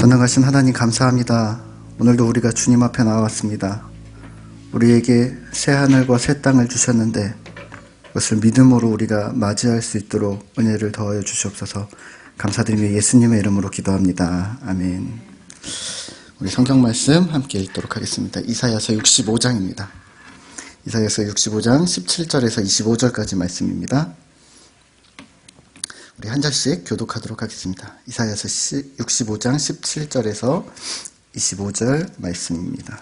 전능하신 하나님 감사합니다. 오늘도 우리가 주님 앞에 나왔습니다. 우리에게 새 하늘과 새 땅을 주셨는데 그것을 믿음으로 우리가 맞이할 수 있도록 은혜를 더하여 주시옵소서. 감사드리며 예수님의 이름으로 기도합니다. 아멘. 우리 성경 말씀 함께 읽도록 하겠습니다. 이사야서 65장입니다. 이사야서 65장 17절에서 25절까지 말씀입니다. 우리 한 절씩 교독하도록 하겠습니다. 이사야서 65장 17절에서 25절 말씀입니다.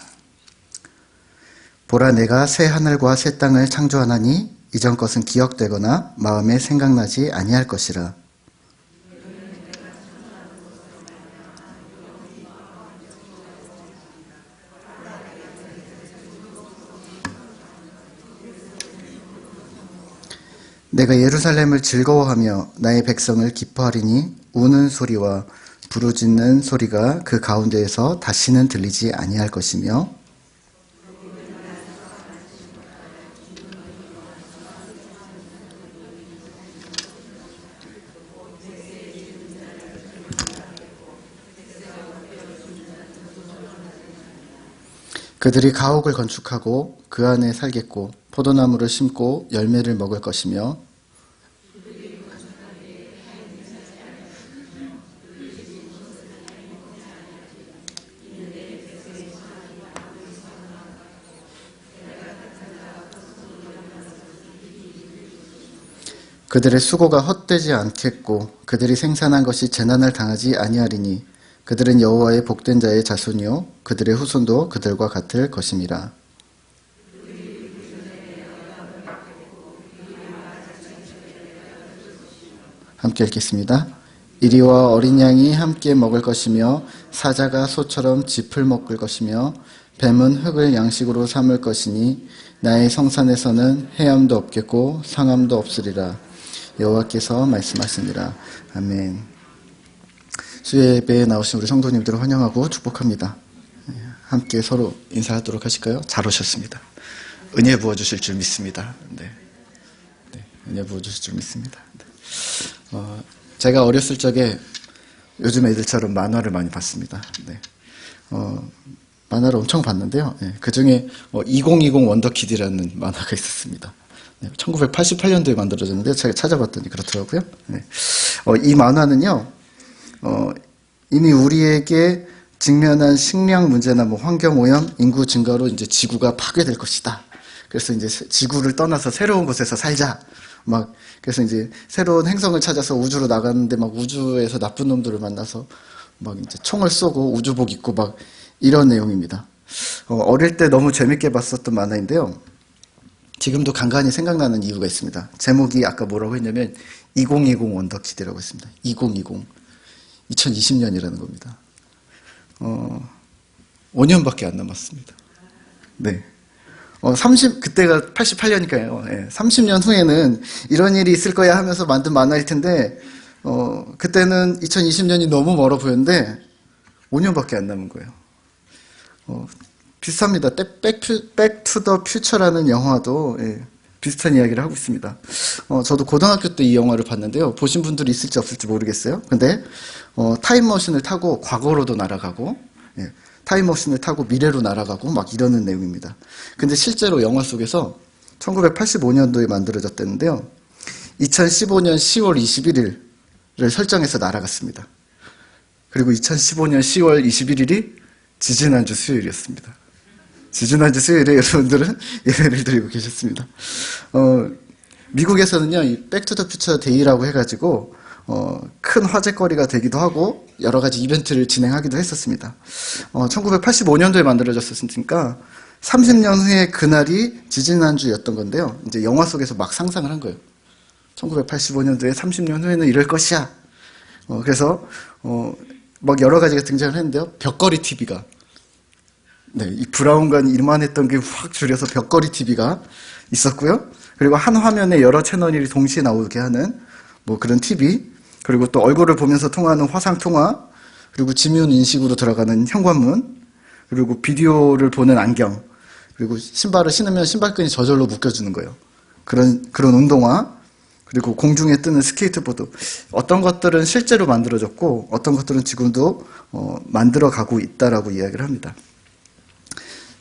보라, 내가 새 하늘과 새 땅을 창조하나니 이전 것은 기억되거나 마음에 생각나지 아니할 것이라. 내가 예루살렘을 즐거워하며 나의 백성을 기뻐하리니 우는 소리와 부르짖는 소리가 그 가운데에서 다시는 들리지 아니할 것이며 그들이 가옥을 건축하고 그 안에 살겠고 포도나무를 심고 열매를 먹을 것이며 그들의 수고가 헛되지 않겠고 그들이 생산한 것이 재난을 당하지 아니하리니 그들은 여호와의 복된 자의 자손이요 그들의 후손도 그들과 같을 것임이라. 함께 읽겠습니다. 이리와 어린 양이 함께 먹을 것이며 사자가 소처럼 짚을 먹을 것이며 뱀은 흙을 양식으로 삼을 것이니 나의 성산에서는 해함도 없겠고 상함도 없으리라. 여호와께서 말씀하시니라. 아멘. 수요 예배에 나오신 우리 성도님들을 환영하고 축복합니다. 함께 서로 인사하도록 하실까요? 잘 오셨습니다. 은혜 부어주실 줄 믿습니다. 네, 은혜 부어주실 줄 믿습니다. 제가 어렸을 적에 요즘 애들처럼 만화를 많이 봤습니다. 만화를 엄청 봤는데요. 그 중에 2020 원더키드라는 만화가 있었습니다. 1988년도에 만들어졌는데 제가 찾아봤더니 그렇더라고요. 이 만화는요, 이미 우리에게 직면한 식량 문제나 환경 오염, 인구 증가로 이제 지구가 파괴될 것이다. 그래서 이제 지구를 떠나서 새로운 곳에서 살자. 그래서 이제 새로운 행성을 찾아서 우주로 나가는데 우주에서 나쁜 놈들을 만나서 이제 총을 쏘고 우주복 입고 이런 내용입니다. 어릴 때 너무 재밌게 봤었던 만화인데요. 지금도 간간히 생각나는 이유가 있습니다. 제목이 아까 뭐라고 했냐면 2020 원더키드라고 했습니다. 2020. 2020년이라는 겁니다. 5년밖에 안 남았습니다. 네. 그때가 88년이니까요. 30년 후에는 이런 일이 있을 거야 하면서 만든 만화일 텐데, 그때는 2020년이 너무 멀어 보였는데, 5년밖에 안 남은 거예요. 비슷합니다. 백 투 더 퓨처라는 영화도 비슷한 이야기를 하고 있습니다. 저도 고등학교 때 이 영화를 봤는데요. 보신 분들이 있을지 없을지 모르겠어요. 근데 타임머신을 타고 과거로도 날아가고 타임머신을 타고 미래로 날아가고 이러는 내용입니다. 근데 실제로 영화 속에서 1985년도에 만들어졌다는데요. 2015년 10월 21일을 설정해서 날아갔습니다. 그리고 2015년 10월 21일이 지지난주 수요일이었습니다. 지지난주 수요일에 여러분들은 예배를 드리고 계셨습니다. 미국에서는요, 이 백투더퓨처 데이라고 해가지고 큰 화제거리가 되기도 하고 여러 가지 이벤트를 진행하기도 했었습니다. 1985년도에 만들어졌으니까 30년 후에 그날이 지지난주였던 건데요. 이제 영화 속에서 막 상상을 한 거예요. 1985년도에 30년 후에는 이럴 것이야. 그래서 여러 가지가 등장을 했는데요. 벽걸이 TV가 이 브라운관이 이만했던 게 확 줄여서 벽걸이 TV가 있었고요. 그리고 한 화면에 여러 채널이 동시에 나오게 하는 그런 TV, 그리고 또 얼굴을 보면서 통하는 화상통화, 그리고 지문 인식으로 들어가는 현관문, 그리고 비디오를 보는 안경, 그리고 신발을 신으면 신발끈이 저절로 묶여주는 거예요. 그런 운동화, 그리고 공중에 뜨는 스케이트보드. 어떤 것들은 실제로 만들어졌고 어떤 것들은 지금도 만들어가고 있다라고 이야기를 합니다.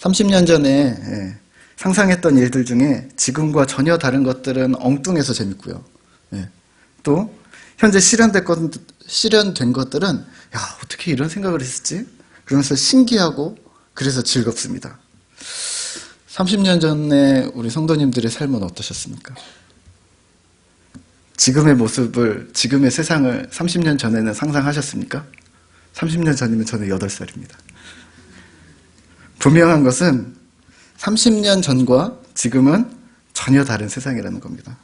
30년 전에 상상했던 일들 중에 지금과 전혀 다른 것들은 엉뚱해서 재밌고요. 또 현재 실현된 것들은 야, 어떻게 이런 생각을 했었지? 그러면서 신기하고 그래서 즐겁습니다. 30년 전에 우리 성도님들의 삶은 어떠셨습니까? 지금의 모습을, 지금의 세상을 30년 전에는 상상하셨습니까? 30년 전이면 저는 8살입니다. 분명한 것은 30년 전과 지금은 전혀 다른 세상이라는 겁니다.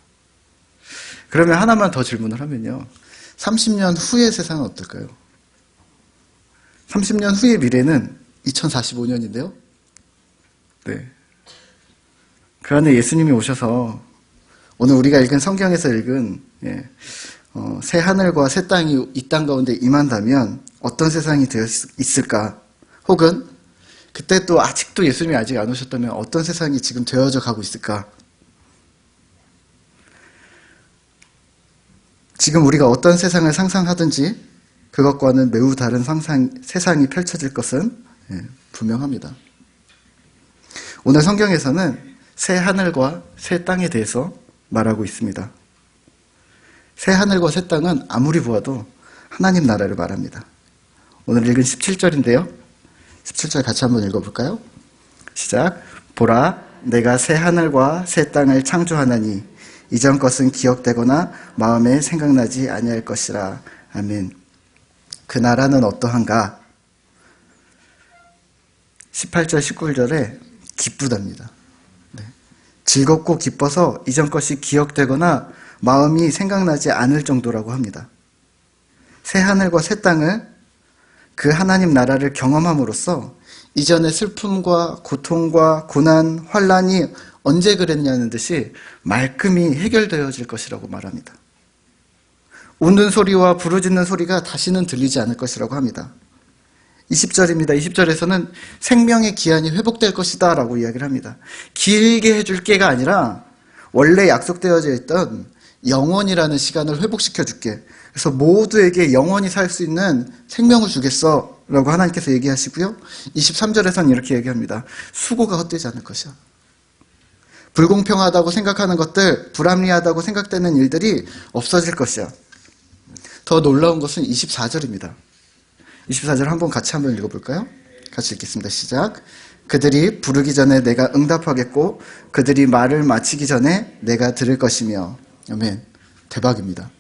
그러면 하나만 더 질문을 하면요. 30년 후의 세상은 어떨까요? 30년 후의 미래는 2045년인데요. 네. 그 안에 예수님이 오셔서 오늘 우리가 읽은 성경에서 읽은 새 하늘과 새 땅이 이 땅 가운데 임한다면 어떤 세상이 되어 있을까? 혹은 그때 또 아직도 예수님이 아직 안 오셨다면 어떤 세상이 지금 되어져 가고 있을까? 지금 우리가 어떤 세상을 상상하든지 그것과는 매우 다른 세상이 펼쳐질 것은 분명합니다. 오늘 성경에서는 새 하늘과 새 땅에 대해서 말하고 있습니다. 새 하늘과 새 땅은 아무리 보아도 하나님 나라를 말합니다. 오늘 읽은 17절인데요. 17절 같이 한번 읽어볼까요? 시작. 보라, 내가 새 하늘과 새 땅을 창조하나니 이전 것은 기억되거나 마음에 생각나지 아니할 것이라. 아멘. 그 나라는 어떠한가? 18절, 19절에 기쁘답니다. 네. 즐겁고 기뻐서 이전 것이 기억되거나 마음이 생각나지 않을 정도라고 합니다. 새 하늘과 새 땅을 그 하나님 나라를 경험함으로써 이전의 슬픔과 고통과 고난, 환난이 언제 그랬냐는 듯이 말끔히 해결되어질 것이라고 말합니다. 우는 소리와 부르짖는 소리가 다시는 들리지 않을 것이라고 합니다. 20절입니다. 20절에서는 생명의 기한이 회복될 것이다 라고 이야기를 합니다. 길게 해줄 게가 아니라 원래 약속되어져 있던 영원이라는 시간을 회복시켜 줄게. 그래서 모두에게 영원히 살 수 있는 생명을 주겠어 라고 하나님께서 얘기하시고요. 23절에서는 이렇게 얘기합니다. 수고가 헛되지 않을 것이야. 불공평하다고 생각하는 것들, 불합리하다고 생각되는 일들이 없어질 것이야. 더 놀라운 것은 24절입니다. 24절 한번 읽어볼까요? 같이 읽겠습니다. 시작. 그들이 부르기 전에 내가 응답하겠고 그들이 말을 마치기 전에 내가 들을 것이며. 아멘. 대박입니다.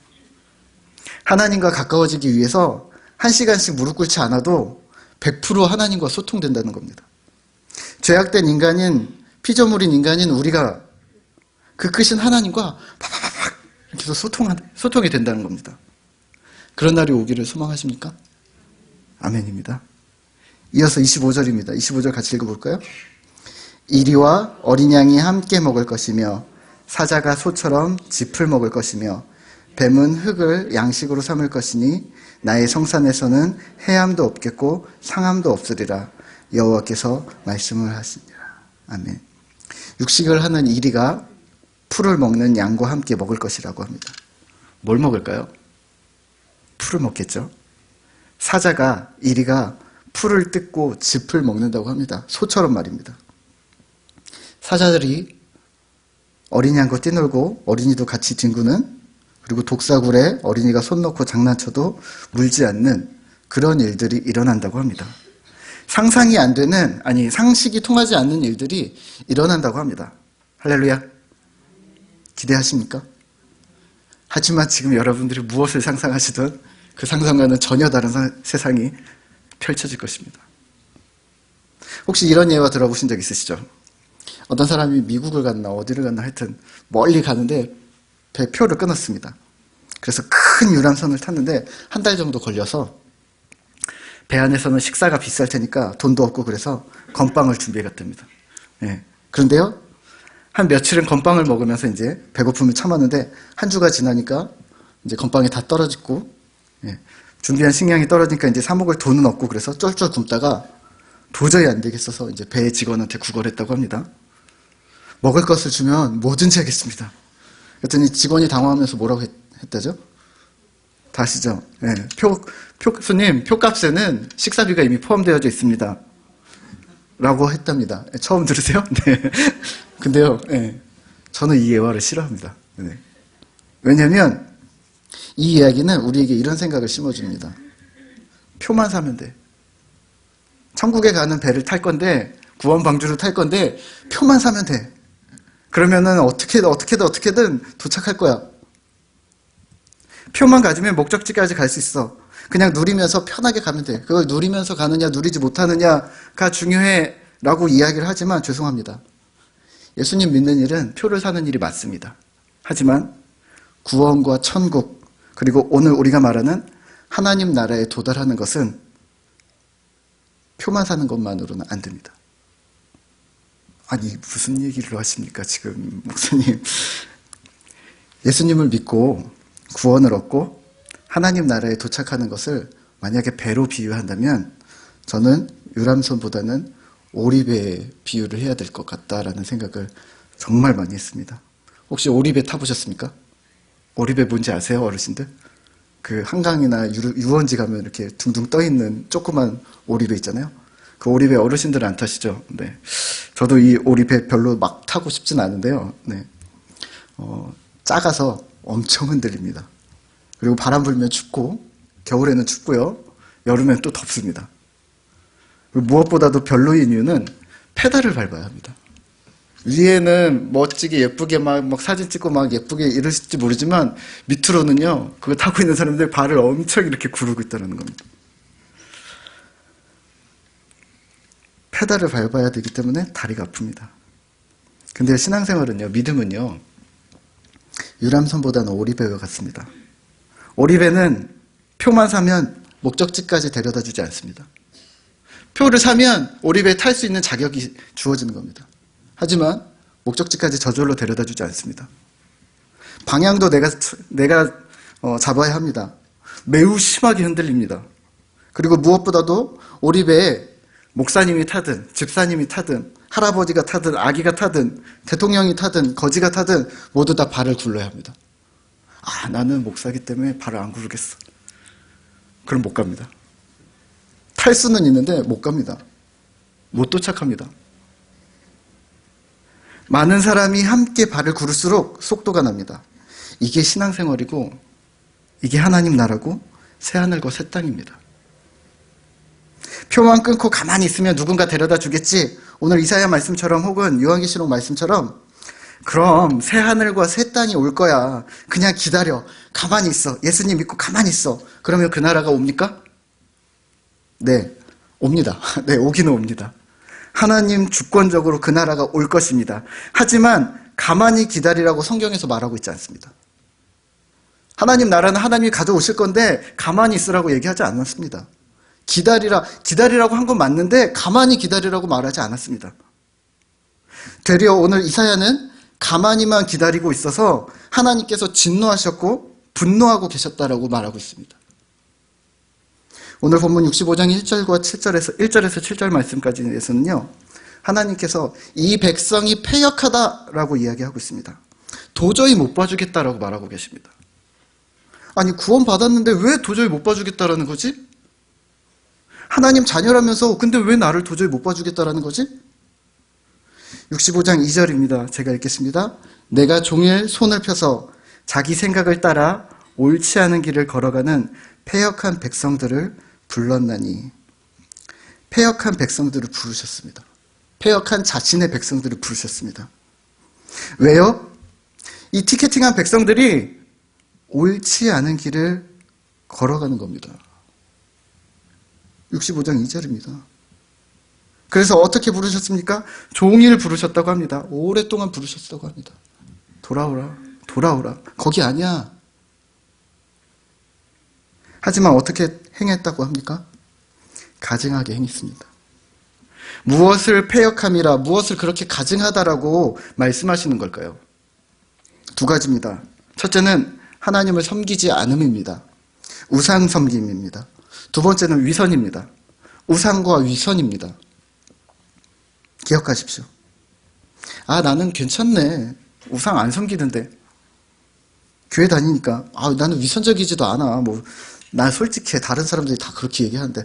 하나님과 가까워지기 위해서 1시간씩 무릎 꿇지 않아도 100% 하나님과 소통된다는 겁니다. 죄악된 인간인, 피조물인 인간인 우리가 그 크신 하나님과 팍팍팍 이렇게 해서 소통이 된다는 겁니다. 그런 날이 오기를 소망하십니까? 아멘입니다. 이어서 25절입니다. 25절 같이 읽어볼까요? 이리와 어린 양이 함께 먹을 것이며 사자가 소처럼 짚을 먹을 것이며 뱀은 흙을 양식으로 삼을 것이니 나의 성산에서는 해함도 없겠고 상함도 없으리라. 여호와께서 말씀을 하시니라. 아멘. 육식을 하는 이리가 풀을 먹는 양과 함께 먹을 것이라고 합니다. 뭘 먹을까요? 풀을 먹겠죠. 사자가, 이리가 풀을 뜯고 짚을 먹는다고 합니다. 소처럼 말입니다. 사자들이 어린 양과 뛰놀고 어린이도 같이 뒹구는, 그리고 독사굴에 어린이가 손 놓고 장난쳐도 물지 않는 그런 일들이 일어난다고 합니다. 상상이 안 되는, 상식이 통하지 않는 일들이 일어난다고 합니다. 할렐루야. 기대하십니까? 하지만 지금 여러분들이 무엇을 상상하시든 그 상상과는 전혀 다른 세상이 펼쳐질 것입니다. 혹시 이런 예화 들어보신 적 있으시죠? 어떤 사람이 미국을 갔나 어디를 갔나 하여튼 멀리 가는데 배표를 끊었습니다. 그래서 큰 유람선을 탔는데 한 달 정도 걸려서 배 안에서는 식사가 비쌀 테니까 돈도 없고 그래서 건빵을 준비해 갔답니다. 그런데요, 한 며칠은 건빵을 먹으면서 이제 배고픔을 참았는데 한 주가 지나니까 이제 건빵이 다 떨어지고 준비한 식량이 떨어지니까 이제 사 먹을 돈은 없고 그래서 쫄쫄 굶다가 도저히 안 되겠어서 이제 배 직원한테 구걸했다고 합니다. 먹을 것을 주면 뭐든지 하겠습니다. 그랬더니 직원이 당황하면서 뭐라고 했다죠? 다 아시죠? 네. 교수님, 표값에는 식사비가 이미 포함되어져 있습니다. 라고 했답니다. 처음 들으세요? 네. 근데요, 네. 저는 이 예화를 싫어합니다. 네. 왜냐면, 이 이야기는 우리에게 이런 생각을 심어줍니다. 표만 사면 돼. 천국에 가는 배를 탈 건데, 구원방주를 탈 건데, 표만 사면 돼. 그러면은 어떻게든 도착할 거야. 표만 가지면 목적지까지 갈 수 있어. 그냥 누리면서 편하게 가면 돼. 그걸 누리면서 가느냐 누리지 못하느냐가 중요해 라고 이야기를 하지만 죄송합니다. 예수님 믿는 일은 표를 사는 일이 맞습니다. 하지만 구원과 천국 그리고 오늘 우리가 말하는 하나님 나라에 도달하는 것은 표만 사는 것만으로는 안 됩니다. 아니 무슨 얘기를 하십니까 지금 목사님. 예수님을 믿고 구원을 얻고 하나님 나라에 도착하는 것을 만약에 배로 비유한다면 저는 유람선보다는 오리배에 비유를 해야 될 것 같다라는 생각을 정말 많이 했습니다. 혹시 오리배 타보셨습니까? 오리배 뭔지 아세요 어르신들? 그 한강이나 유원지 가면 이렇게 둥둥 떠있는 조그만 오리배 있잖아요. 그 오리배 어르신들은 안 타시죠? 네. 저도 이 오리배 별로 막 타고 싶진 않은데요. 네. 작아서 엄청 흔들립니다. 그리고 바람 불면 춥고 겨울에는 춥고요. 여름엔 또 덥습니다. 무엇보다도 별로인 이유는 페달을 밟아야 합니다. 위에는 멋지게 예쁘게 막 사진 찍고 막 예쁘게 이러실지 모르지만 밑으로는요. 그거 타고 있는 사람들 발을 엄청 이렇게 구르고 있다는 겁니다. 페달을 밟아야 되기 때문에 다리가 아픕니다. 근데 신앙생활은요. 믿음은요. 유람선보다는 오리배와 같습니다. 오리배는 표만 사면 목적지까지 데려다 주지 않습니다. 표를 사면 오리배에 탈 수 있는 자격이 주어지는 겁니다. 하지만 목적지까지 저절로 데려다 주지 않습니다. 방향도 내가 잡아야 합니다. 매우 심하게 흔들립니다. 그리고 무엇보다도 오리배에 목사님이 타든 집사님이 타든 할아버지가 타든 아기가 타든 대통령이 타든 거지가 타든 모두 다 발을 굴러야 합니다. 아, 나는 목사기 때문에 발을 안 구르겠어. 그럼 못 갑니다. 탈 수는 있는데 못 갑니다. 못 도착합니다. 많은 사람이 함께 발을 구를수록 속도가 납니다. 이게 신앙생활이고 이게 하나님 나라고 새하늘과 새 땅입니다. 표만 끊고 가만히 있으면 누군가 데려다 주겠지. 오늘 이사야 말씀처럼 혹은 요한계시록 말씀처럼 그럼 새 하늘과 새 땅이 올 거야. 그냥 기다려. 가만히 있어. 예수님 믿고 가만히 있어. 그러면 그 나라가 옵니까? 네, 옵니다. 네, 오기는 옵니다. 하나님 주권적으로 그 나라가 올 것입니다. 하지만 가만히 기다리라고 성경에서 말하고 있지 않습니다. 하나님 나라는 하나님이 가져오실 건데 가만히 있으라고 얘기하지 않았습니다. 기다리라고 한 건 맞는데 가만히 기다리라고 말하지 않았습니다. 되려 오늘 이사야는 가만히만 기다리고 있어서 하나님께서 진노하셨고 분노하고 계셨다라고 말하고 있습니다. 오늘 본문 65장 1절과 7절에서 1절에서 7절 말씀까지에서는요. 하나님께서 이 백성이 패역하다라고 이야기하고 있습니다. 도저히 못 봐주겠다라고 말하고 계십니다. 아니 구원 받았는데 왜 도저히 못 봐주겠다라는 거지? 하나님 자녀라면서 근데 왜 나를 도저히 못 봐주겠다라는 거지? 65장 2절입니다. 제가 읽겠습니다. 내가 종일 손을 펴서 자기 생각을 따라 옳지 않은 길을 걸어가는 패역한 백성들을 불렀나니. 패역한 백성들을 부르셨습니다. 패역한 자신의 백성들을 부르셨습니다. 왜요? 이 티켓팅한 백성들이 옳지 않은 길을 걸어가는 겁니다. 65장 2절입니다. 그래서 어떻게 부르셨습니까? 종일 부르셨다고 합니다. 오랫동안 부르셨다고 합니다. 돌아오라, 돌아오라. 거기 아니야. 하지만 어떻게 행했다고 합니까? 가증하게 행했습니다. 무엇을 패역함이라, 무엇을 그렇게 가증하다라고 말씀하시는 걸까요? 두 가지입니다. 첫째는 하나님을 섬기지 않음입니다. 우상 섬김입니다. 두 번째는 위선입니다. 우상과 위선입니다. 기억하십시오. 아, 나는 괜찮네. 우상 안 섬기는데. 교회 다니니까, 나는 위선적이지도 않아. 나 솔직해. 다른 사람들이 다 그렇게 얘기하는데,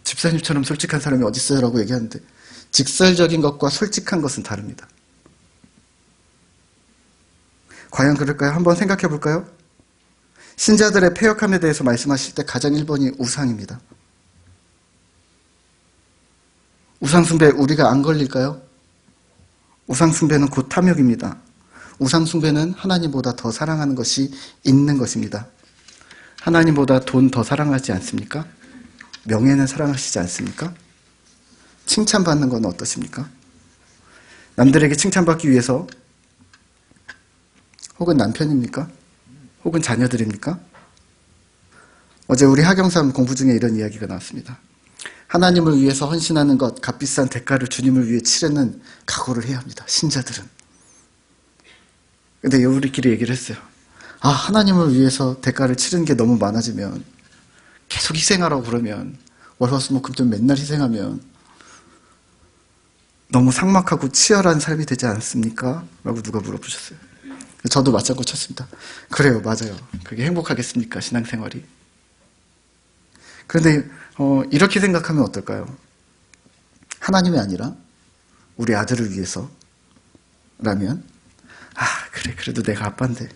집사님처럼 솔직한 사람이 어딨어요? 라고 얘기하는데, 직설적인 것과 솔직한 것은 다릅니다. 과연 그럴까요? 한번 생각해 볼까요? 신자들의 패역함에 대해서 말씀하실 때 가장 1번이 우상입니다. 우상숭배 우리가 안 걸릴까요? 우상숭배는 곧 탐욕입니다. 우상숭배는 하나님보다 더 사랑하는 것이 있는 것입니다. 하나님보다 돈 더 사랑하지 않습니까? 명예는 사랑하시지 않습니까? 칭찬받는 건 어떠십니까? 남들에게 칭찬받기 위해서 혹은 남편입니까? 혹은 자녀들입니까? 어제 우리 하경삼 공부 중에 이런 이야기가 나왔습니다. 하나님을 위해서 헌신하는 것, 값비싼 대가를 주님을 위해 치르는 각오를 해야 합니다. 신자들은. 근데 우리끼리 얘기를 했어요. 하나님을 위해서 대가를 치르는 게 너무 많아지면, 계속 희생하라고 그러면, 월화수목금토 맨날 희생하면 너무 삭막하고 치열한 삶이 되지 않습니까? 라고 누가 물어보셨어요. 저도 맞장구 쳤습니다. 그래요, 맞아요. 그게 행복하겠습니까? 신앙생활이. 그런데 이렇게 생각하면 어떨까요? 하나님이 아니라 우리 아들을 위해서라면, 그래, 그래도 내가 아빠인데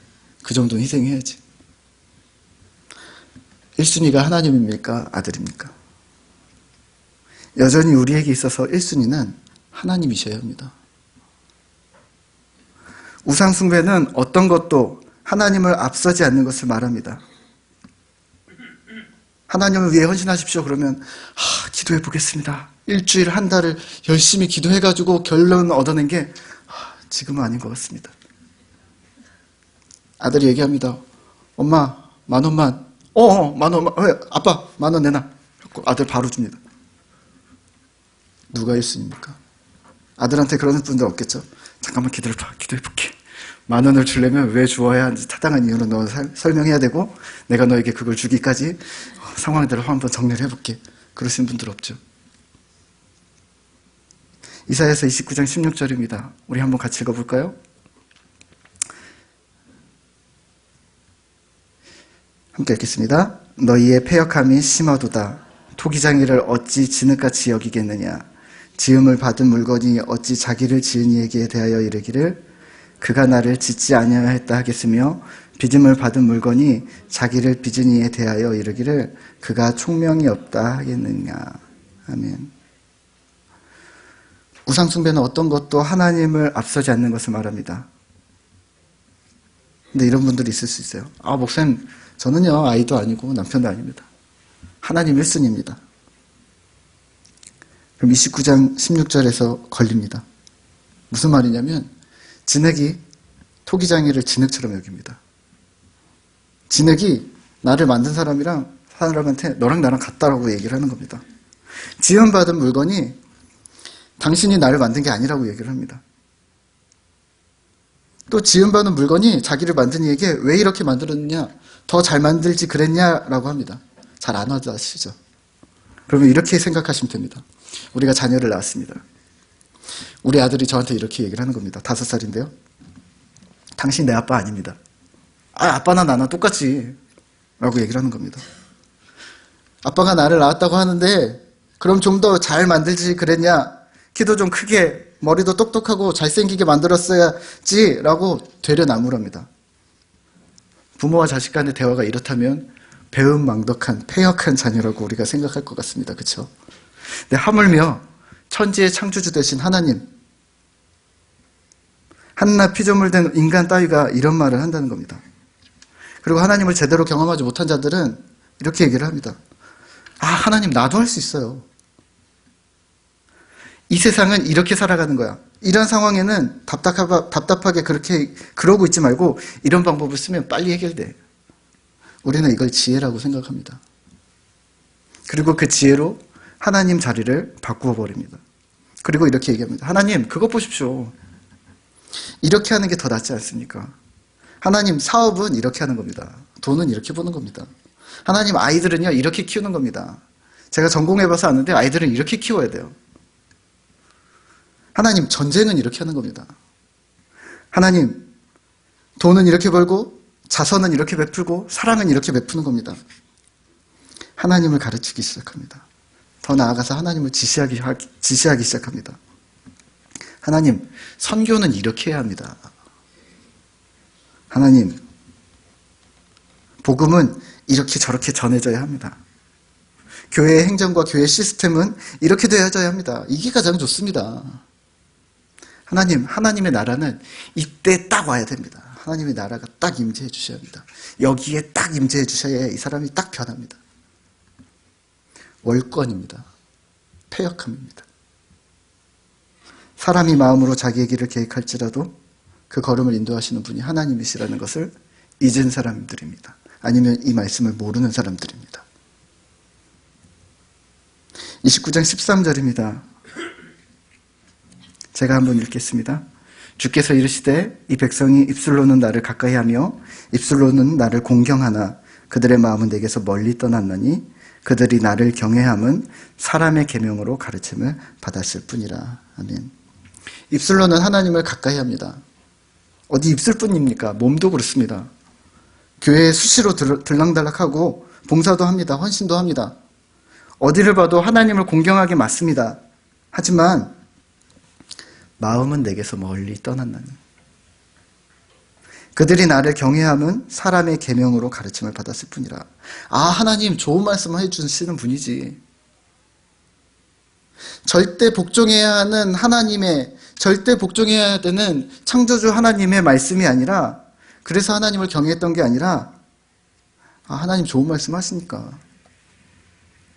그 정도는 희생해야지. 1순위가 하나님입니까? 아들입니까? 여전히 우리에게 있어서 1순위는 하나님이셔야 합니다. 우상숭배는 어떤 것도 하나님을 앞서지 않는 것을 말합니다. 하나님을 위해 헌신하십시오. 그러면 기도해 보겠습니다. 일주일, 한 달을 열심히 기도해가지고 결론 얻어낸 게 지금은 아닌 것 같습니다. 아들이 얘기합니다. 엄마, 10,000원만. 10,000원만. 왜? 아빠, 10,000원 내놔. 아들 바로 줍니다. 누가 1순위입니까? 아들한테 그러는 분들 없겠죠? 잠깐만 기다려봐. 기도해볼게. 10,000원을 주려면 왜 주어야 하는지 타당한 이유로 너 설명해야 되고, 내가 너에게 그걸 주기까지 상황대로 한번 정리를 해볼게. 그러신 분들 없죠? 이사야서 29장 16절입니다. 우리 한번 같이 읽어볼까요? 함께 읽겠습니다. 너희의 패역함이 심하도다. 토기장이를 어찌 진흙같이 여기겠느냐. 지음을 받은 물건이 어찌 자기를 지은 이에게 대하여 이르기를 그가 나를 짓지 아니하였다 하겠으며, 빚음을 받은 물건이 자기를 빚은 이에 대하여 이르기를 그가 총명이 없다 하겠느냐. 아멘. 우상숭배는 어떤 것도 하나님을 앞서지 않는 것을 말합니다. 근데 이런 분들이 있을 수 있어요. 목사님, 저는요, 아이도 아니고 남편도 아닙니다. 하나님 1순위입니다. 그럼 29장 16절에서 걸립니다. 무슨 말이냐면, 진흙이 토기장이를 진흙처럼 여깁니다. 진흙이 나를 만든 사람한테 너랑 나랑 같다라고 얘기를 하는 겁니다. 지음받은 물건이 당신이 나를 만든 게 아니라고 얘기를 합니다. 또 지음받은 물건이 자기를 만든 이에게 왜 이렇게 만들었느냐, 더 잘 만들지 그랬냐라고 합니다. 잘 안 와닿으시죠? 그러면 이렇게 생각하시면 됩니다. 우리가 자녀를 낳았습니다. 우리 아들이 저한테 이렇게 얘기를 하는 겁니다. 5살인데요. 당신 내 아빠 아닙니다. 아빠나 나나 똑같지 라고 얘기를 하는 겁니다. 아빠가 나를 낳았다고 하는데 그럼 좀 더 잘 만들지 그랬냐, 키도 좀 크게 머리도 똑똑하고 잘생기게 만들었어야지 라고 되려나무랍니다. 부모와 자식 간의 대화가 이렇다면 배은망덕한 패역한 자녀라고 우리가 생각할 것 같습니다. 그렇죠? 근데 하물며 천지의 창조주 되신 하나님, 한낱 피조물 된 인간 따위가 이런 말을 한다는 겁니다. 그리고 하나님을 제대로 경험하지 못한 자들은 이렇게 얘기를 합니다. 하나님 나도 할 수 있어요. 이 세상은 이렇게 살아가는 거야. 이런 상황에는 답답하게 그러고 있지 말고 이런 방법을 쓰면 빨리 해결돼. 우리는 이걸 지혜라고 생각합니다. 그리고 그 지혜로 하나님 자리를 바꾸어 버립니다. 그리고 이렇게 얘기합니다. 하나님, 그것 보십시오. 이렇게 하는 게 더 낫지 않습니까? 하나님, 사업은 이렇게 하는 겁니다. 돈은 이렇게 버는 겁니다. 하나님, 아이들은요, 이렇게 키우는 겁니다. 제가 전공해봐서 아는데 아이들은 이렇게 키워야 돼요. 하나님, 전쟁은 이렇게 하는 겁니다. 하나님, 돈은 이렇게 벌고 자선은 이렇게 베풀고 사랑은 이렇게 베푸는 겁니다. 하나님을 가르치기 시작합니다. 더 나아가서 하나님을 지시하기 시작합니다. 하나님, 선교는 이렇게 해야 합니다. 하나님, 복음은 이렇게 저렇게 전해져야 합니다. 교회의 행정과 교회의 시스템은 이렇게 되어져야 합니다. 이게 가장 좋습니다. 하나님, 하나님의 나라는 이때 딱 와야 됩니다. 하나님의 나라가 딱 임재해 주셔야 합니다. 여기에 딱 임재해 주셔야 이 사람이 딱 변합니다. 월권입니다. 패역함입니다. 사람이 마음으로 자기의 길을 계획할지라도 그 걸음을 인도하시는 분이 하나님이시라는 것을 잊은 사람들입니다. 아니면 이 말씀을 모르는 사람들입니다. 29장 13절입니다. 제가 한번 읽겠습니다. 주께서 이르시되 이 백성이 입술로는 나를 가까이하며 입술로는 나를 공경하나 그들의 마음은 내게서 멀리 떠났나니 그들이 나를 경외함은 사람의 계명으로 가르침을 받았을 뿐이라. 아멘. 입술로는 하나님을 가까이합니다. 어디 입술뿐입니까? 몸도 그렇습니다. 교회에 수시로 들락달락하고 봉사도 합니다. 헌신도 합니다. 어디를 봐도 하나님을 공경하게 맞습니다. 하지만 마음은 내게서 멀리 떠났나니 그들이 나를 경외함은 사람의 계명으로 가르침을 받았을 뿐이라. 아, 하나님 좋은 말씀을 해주시는 분이지. 절대 복종해야 하는 하나님의, 절대 복종해야 되는 창조주 하나님의 말씀이 아니라, 그래서 하나님을 경외했던 게 아니라, 아, 하나님 좋은 말씀 하시니까.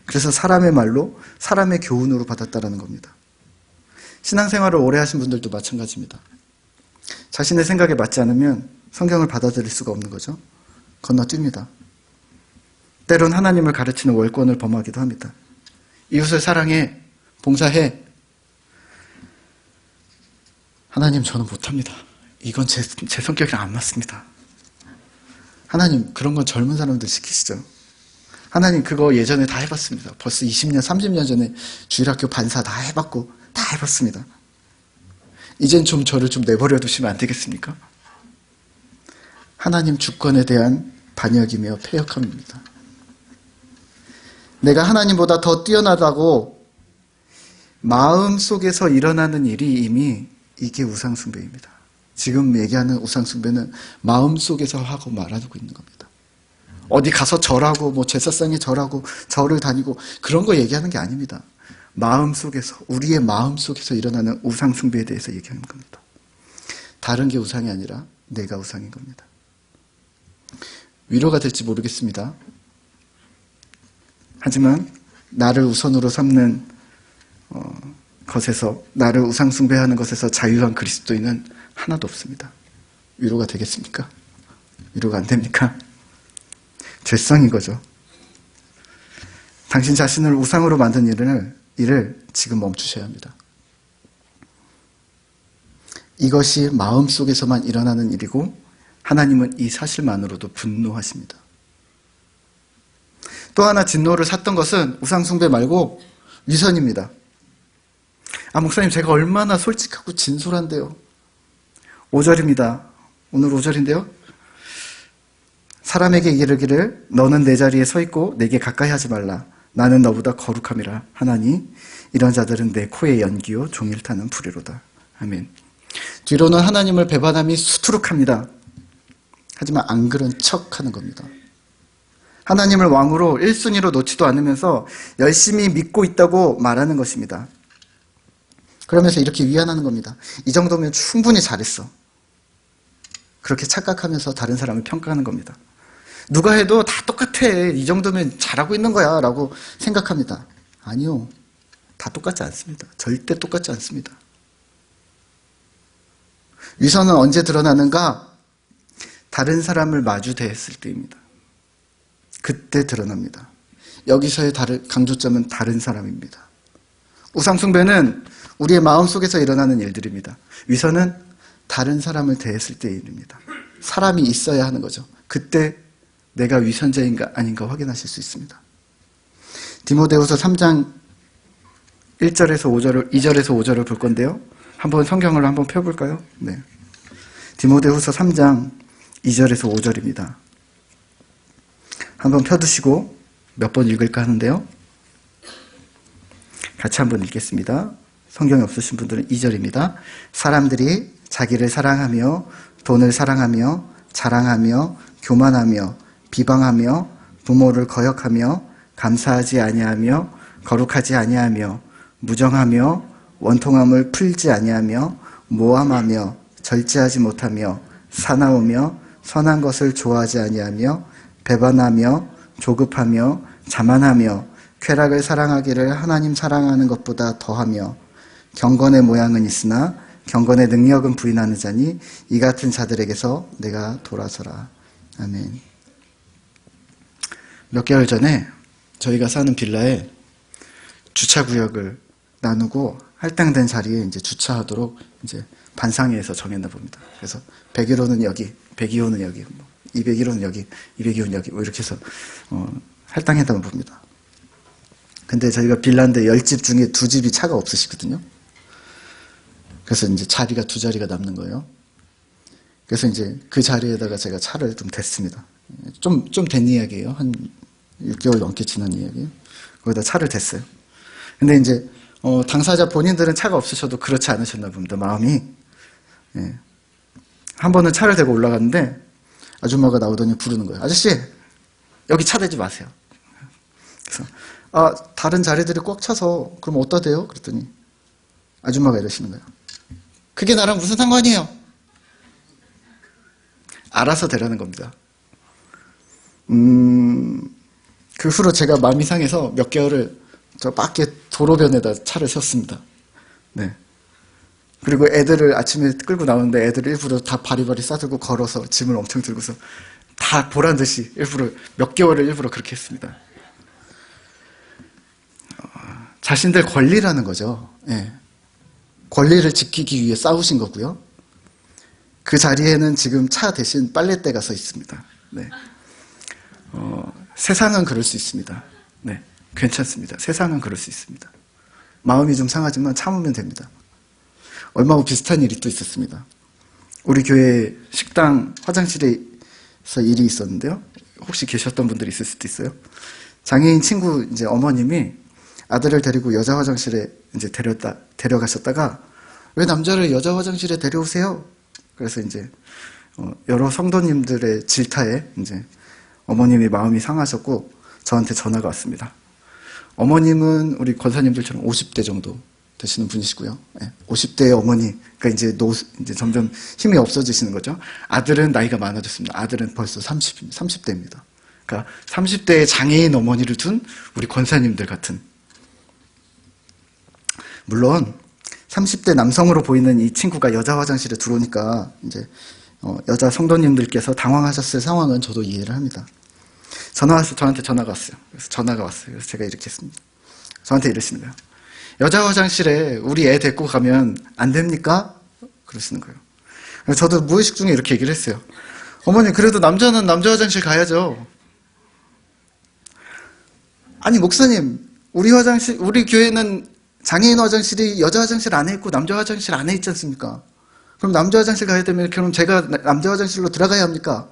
그래서 사람의 말로, 사람의 교훈으로 받았다라는 겁니다. 신앙생활을 오래 하신 분들도 마찬가지입니다. 자신의 생각에 맞지 않으면 성경을 받아들일 수가 없는 거죠. 건너뜁니다. 때론 하나님을 가르치는 월권을 범하기도 합니다. 이웃을 사랑해, 봉사해. 하나님, 저는 못합니다. 이건 제 성격이랑 안 맞습니다. 하나님, 그런 건 젊은 사람들 시키시죠. 하나님, 그거 예전에 다 해봤습니다. 벌써 20년, 30년 전에 주일학교 반사 다 해봤고 다 해봤습니다. 이젠 좀 저를 좀 내버려 두시면 안 되겠습니까? 하나님 주권에 대한 반역이며 패역함입니다. 내가 하나님보다 더 뛰어나다고 마음속에서 일어나는 일이 이미 이게 우상숭배입니다. 지금 얘기하는 우상숭배는 마음속에서 하고 말아두고 있는 겁니다. 어디 가서 절하고 뭐 제사상에 절하고 절을 다니고 그런 거 얘기하는 게 아닙니다. 마음속에서, 우리의 마음속에서 일어나는 우상숭배에 대해서 얘기하는 겁니다. 다른 게 우상이 아니라 내가 우상인 겁니다. 위로가 될지 모르겠습니다. 하지만 나를 우선으로 삼는 것에서, 나를 우상숭배하는 것에서 자유한 그리스도인은 하나도 없습니다. 위로가 되겠습니까? 위로가 안 됩니까? 죄성인 거죠. 당신 자신을 우상으로 만든 일을 지금 멈추셔야 합니다. 이것이 마음속에서만 일어나는 일이고 하나님은 이 사실만으로도 분노하십니다. 또 하나 진노를 샀던 것은 우상숭배 말고 위선입니다. 아, 목사님, 제가 얼마나 솔직하고 진솔한데요. 5절입니다. 오늘 5절인데요. 사람에게 이르기를 너는 내 자리에 서 있고 내게 가까이 하지 말라. 나는 너보다 거룩함이라 하나니 이런 자들은 내 코에 연기요 종일 타는 불이로다. 아멘. 뒤로는 하나님을 배반함이 수두룩합니다. 하지만 안 그런 척하는 겁니다. 하나님을 왕으로 1순위로 놓지도 않으면서 열심히 믿고 있다고 말하는 것입니다. 그러면서 이렇게 위안하는 겁니다. 이 정도면 충분히 잘했어. 그렇게 착각하면서 다른 사람을 평가하는 겁니다. 누가 해도 다 똑같아. 이 정도면 잘하고 있는 거야 라고 생각합니다. 아니요. 다 똑같지 않습니다. 절대 똑같지 않습니다. 위선은 언제 드러나는가? 다른 사람을 마주 대했을 때입니다. 그때 드러납니다. 여기서의 강조점은 다른 사람입니다. 우상숭배는 우리의 마음속에서 일어나는 일들입니다. 위선은 다른 사람을 대했을 때의 일입니다. 사람이 있어야 하는 거죠. 그때 내가 위선자인가 아닌가 확인하실 수 있습니다. 디모데후서 3장 1절에서 5절을, 2절에서 5절을 볼 건데요. 한번 성경을 한번 펴볼까요? 네. 디모데후서 3장 2절에서 5절입니다. 한번 펴두시고 몇 번 읽을까 하는데요. 같이 한번 읽겠습니다. 성경이 없으신 분들은 2절입니다. 사람들이 자기를 사랑하며 돈을 사랑하며 자랑하며 교만하며 비방하며 부모를 거역하며 감사하지 아니하며 거룩하지 아니하며 무정하며 원통함을 풀지 아니하며 모함하며 절제하지 못하며 사나우며 선한 것을 좋아하지 아니하며 배반하며 조급하며 자만하며 쾌락을 사랑하기를 하나님 사랑하는 것보다 더하며 경건의 모양은 있으나 경건의 능력은 부인하는 자니 이 같은 자들에게서 내가 돌아서라. 아멘. 몇 개월 전에 저희가 사는 빌라에 주차구역을 나누고 할당된 자리에 이제 주차하도록 이제 반상회에서 정했나 봅니다. 그래서 101호는 여기, 102호는 여기, 201호는 여기, 202호는 여기, 뭐 이렇게 해서 할당했나 봅니다. 근데 저희가 빌라인데 10집 중에 2집이 차가 없으시거든요. 그래서 이제 자리가 2자리가 남는 거예요. 그래서 이제 그 자리에다가 제가 차를 좀 댔습니다. 좀 된 이야기예요. 한 6개월 넘게 지난 이야기예요. 거기다 차를 댔어요. 근데 이제 당사자 본인들은 차가 없으셔도 그렇지 않으셨나 봅니다. 마음이. 예. 한 번은 차를 대고 올라갔는데 아줌마가 나오더니 부르는 거예요. 아저씨, 여기 차 대지 마세요. 그래서 다른 자리들이 꽉 차서 그럼 어디다 대요? 그랬더니 아줌마가 이러시는 거예요. 그게 나랑 무슨 상관이에요? 알아서 대라는 겁니다. 그 후로 제가 마음이 상해서 몇 개월을 저 밖에 도로변에다 차를 세웠습니다. 네. 그리고 애들을 아침에 끌고 나오는데 애들 일부러 다 바리바리 싸들고 걸어서 짐을 엄청 들고서 다 보란 듯이 일부러 몇 개월을 일부러 그렇게 했습니다. 자신들 권리라는 거죠. 예. 권리를 지키기 위해 싸우신 거고요. 그 자리에는 지금 차 대신 빨랫대가 서 있습니다. 네. 세상은 그럴 수 있습니다. 네. 괜찮습니다. 세상은 그럴 수 있습니다. 마음이 좀 상하지만 참으면 됩니다. 얼마 후 비슷한 일이 또 있었습니다. 우리 교회 식당 화장실에서 일이 있었는데요. 혹시 계셨던 분들이 있을 수도 있어요. 장애인 친구 이제 어머님이 아들을 데리고 여자 화장실에 이제 데려가셨다가 왜 남자를 여자 화장실에 데려오세요? 그래서 이제 여러 성도님들의 질타에 이제 어머님이 마음이 상하셨고 저한테 전화가 왔습니다. 어머님은 우리 권사님들처럼 50대 정도 되시는 분이시고요. 50대의 어머니, 그러니까 이제 점점 힘이 없어지시는 거죠. 아들은 나이가 많아졌습니다. 아들은 벌써 30대입니다. 그러니까 30대의 장애인 어머니를 둔 우리 권사님들 같은. 물론 30대 남성으로 보이는 이 친구가 여자 화장실에 들어오니까 이제 여자 성도님들께서 당황하셨을 상황은 저도 이해를 합니다. 저한테 전화가 왔어요. 그래서 제가 이렇게 했습니다. 저한테 이러시는 거예요. 여자 화장실에 우리 애 데리고 가면 안 됩니까? 그러시는 거예요. 그래서 저도 무의식 중에 이렇게 얘기를 했어요. 어머니, 그래도 남자는 남자 화장실 가야죠. 아니, 목사님, 우리 교회는 장애인 화장실이 여자 화장실 안에 있고 남자 화장실 안에 있지 않습니까? 그럼 남자 화장실 가야 되면 그럼 제가 남자 화장실로 들어가야 합니까?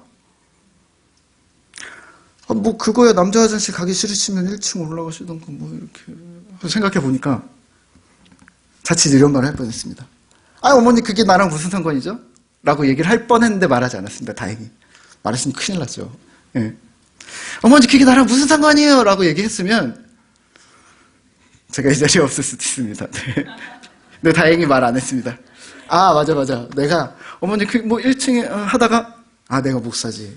뭐 그거야 남자 화장실 가기 싫으시면 1층 올라가시던가 뭐 이렇게 생각해 보니까 자칫 이런 말을 할 뻔했습니다. 어머니 그게 나랑 무슨 상관이죠? 라고 얘기를 할 뻔했는데 말하지 않았습니다. 다행히. 말했으면 큰일 났죠. 예. 어머니 그게 나랑 무슨 상관이에요? 라고 얘기했으면 제가 이 자리에 없을 수도 있습니다. 네. 근데 다행히 말 안 했습니다. 맞아. 내가 어머니 뭐 1층에 하다가 내가 목사지.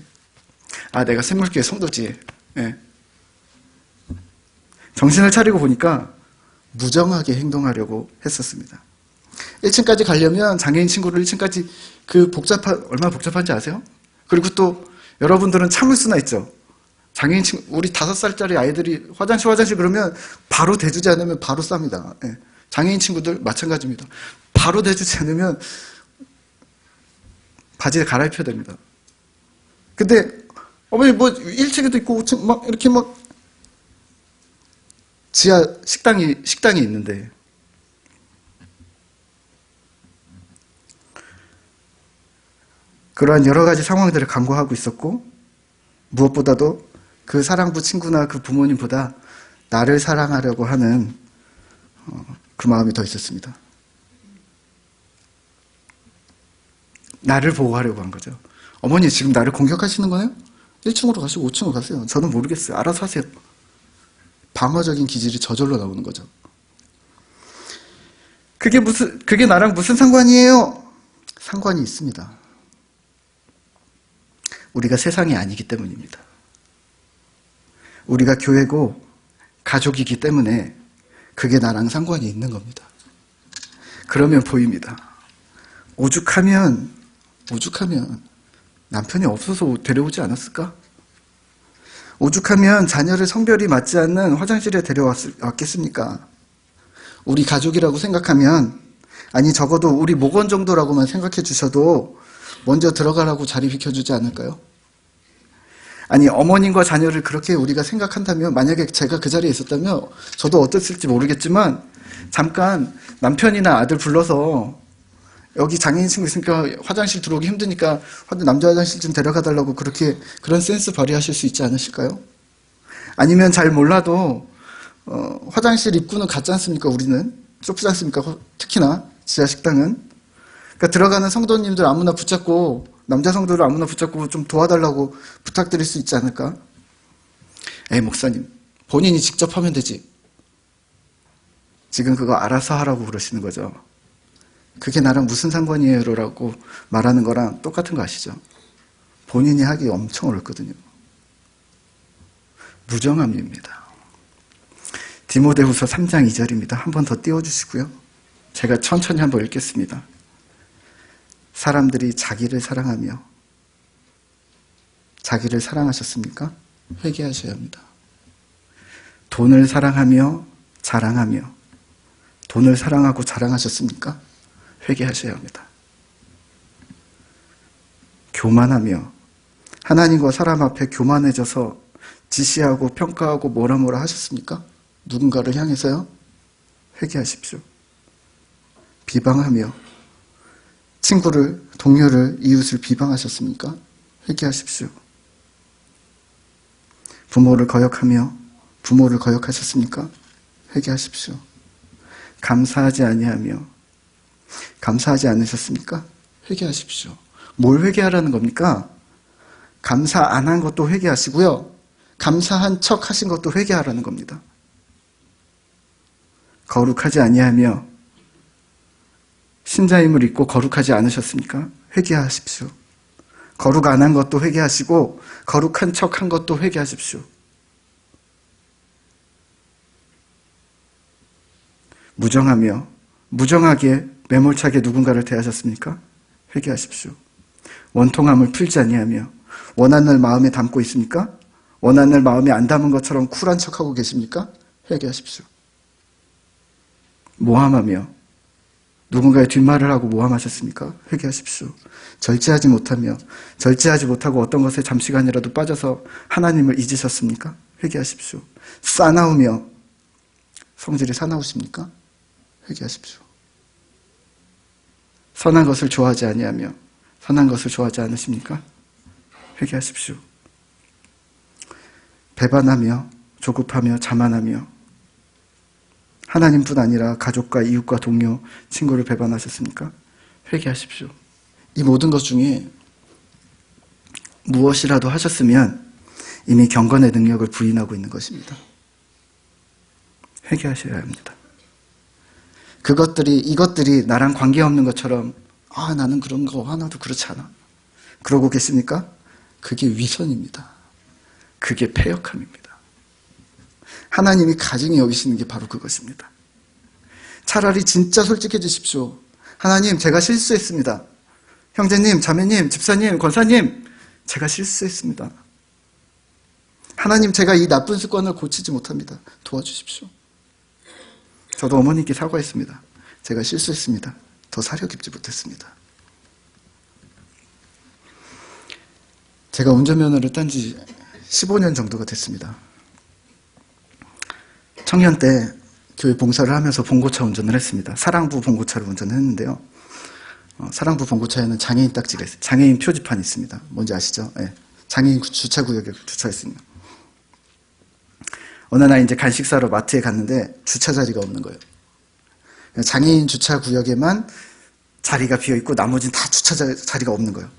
내가 샘물교회 성도지. 예. 정신을 차리고 보니까 무정하게 행동하려고 했었습니다. 1층까지 가려면 장애인 친구를 1층까지 얼마나 복잡한지 아세요? 그리고 또 여러분들은 참을 수나 있죠. 장애인 친구, 우리 5살짜리 아이들이 화장실 그러면 바로 대주지 않으면 바로 쌉니다. 예. 장애인 친구들 마찬가지입니다. 바로 대주지 않으면 바지를 갈아입혀야 됩니다. 근데 어머니 뭐 1층에도 있고 5층 막 이렇게 막 지하 식당이 있는데 그러한 여러 가지 상황들을 간과하고 있었고, 무엇보다도 그 사랑부 친구나 그 부모님보다 나를 사랑하려고 하는 그 마음이 더 있었습니다. 나를 보호하려고 한 거죠. 어머니 지금 나를 공격하시는 거예요? 1층으로 가시고 5층으로 가세요. 저는 모르겠어요. 알아서 하세요. 방어적인 기질이 저절로 나오는 거죠. 그게 나랑 무슨 상관이에요? 상관이 있습니다. 우리가 세상이 아니기 때문입니다. 우리가 교회고 가족이기 때문에 그게 나랑 상관이 있는 겁니다. 그러면 보입니다. 오죽하면 남편이 없어서 데려오지 않았을까? 오죽하면 자녀를 성별이 맞지 않는 화장실에 데려왔겠습니까? 우리 가족이라고 생각하면, 아니 적어도 우리 목원 정도라고만 생각해 주셔도 먼저 들어가라고 자리 비켜주지 않을까요? 아니 어머님과 자녀를 그렇게 우리가 생각한다면, 만약에 제가 그 자리에 있었다면 저도 어땠을지 모르겠지만 잠깐 남편이나 아들 불러서 여기 장애인 친구 있으니까 화장실 들어오기 힘드니까 남자 화장실 좀 데려가 달라고 그런 센스 발휘하실 수 있지 않으실까요? 아니면 잘 몰라도 화장실 입구는 같지 않습니까? 우리는 좁지 않습니까? 특히나 지하 식당은. 그러니까 들어가는 성도님들 아무나 붙잡고, 남자 성도를 아무나 붙잡고 좀 도와달라고 부탁드릴 수 있지 않을까? 목사님 본인이 직접 하면 되지. 지금 그거 알아서 하라고 그러시는 거죠. 그게 나랑 무슨 상관이에요? 라고 말하는 거랑 똑같은 거 아시죠? 본인이 하기 엄청 어렵거든요. 무정함입니다. 디모데후서 3장 2절입니다. 한 번 더 띄워주시고요. 제가 천천히 한번 읽겠습니다. 사람들이 자기를 사랑하며, 자기를 사랑하셨습니까? 회개하셔야 합니다. 돈을 사랑하며 자랑하며, 돈을 사랑하고 자랑하셨습니까? 회개하셔야 합니다. 교만하며, 하나님과 사람 앞에 교만해져서 지시하고 평가하고 뭐라 하셨습니까? 누군가를 향해서요? 회개하십시오. 비방하며, 친구를, 동료를, 이웃을 비방하셨습니까? 회개하십시오. 부모를 거역하며 부모를 거역하셨습니까? 회개하십시오. 감사하지 아니하며 감사하지 않으셨습니까? 회개하십시오. 뭘 회개하라는 겁니까? 감사 안 한 것도 회개하시고요. 감사한 척 하신 것도 회개하라는 겁니다. 거룩하지 아니하며 신자임을 잊고 거룩하지 않으셨습니까? 회개하십시오. 거룩 안 한 것도 회개하시고 거룩한 척 한 것도 회개하십시오. 무정하며 무정하게 매몰차게 누군가를 대하셨습니까? 회개하십시오. 원통함을 풀지 아니하며 원한을 마음에 담고 있습니까? 원한을 마음에 안 담은 것처럼 쿨한 척하고 계십니까? 회개하십시오. 모함하며 누군가의 뒷말을 하고 모함하셨습니까? 회개하십시오. 절제하지 못하고 어떤 것에 잠시간이라도 빠져서 하나님을 잊으셨습니까? 회개하십시오. 싸나우며 성질이 사나우십니까? 회개하십시오. 선한 것을 좋아하지 아니하며 선한 것을 좋아하지 않으십니까? 회개하십시오. 배반하며 조급하며 자만하며 하나님뿐 아니라 가족과 이웃과 동료, 친구를 배반하셨습니까? 회개하십시오. 이 모든 것 중에 무엇이라도 하셨으면 이미 경건의 능력을 부인하고 있는 것입니다. 회개하셔야 합니다. 이것들이 나랑 관계없는 것처럼 나는 그런 거 하나도 그렇지 않아. 그러고 계십니까? 그게 위선입니다. 그게 패역함입니다. 하나님이 가증히 여기시는 게 바로 그것입니다. 차라리 진짜 솔직해지십시오. 하나님, 제가 실수했습니다. 형제님, 자매님, 집사님, 권사님, 제가 실수했습니다. 하나님, 제가 이 나쁜 습관을 고치지 못합니다. 도와주십시오. 저도 어머니께 사과했습니다. 제가 실수했습니다. 더 사려 깊지 못했습니다. 제가 운전면허를 딴 지 15년 정도가 됐습니다. 청년 때 교회 봉사를 하면서 봉고차 운전을 했습니다. 사랑부 봉고차를 운전했는데요. 사랑부 본고차에는 장애인 딱지가 있어요. 장애인 표지판이 있습니다. 뭔지 아시죠? 예. 장애인 주차구역에 주차했습니다. 어느 날 이제 간식 사러 마트에 갔는데 주차 자리가 없는 거예요. 장애인 주차구역에만 자리가 비어있고 나머지는 다 주차 자리가 없는 거예요.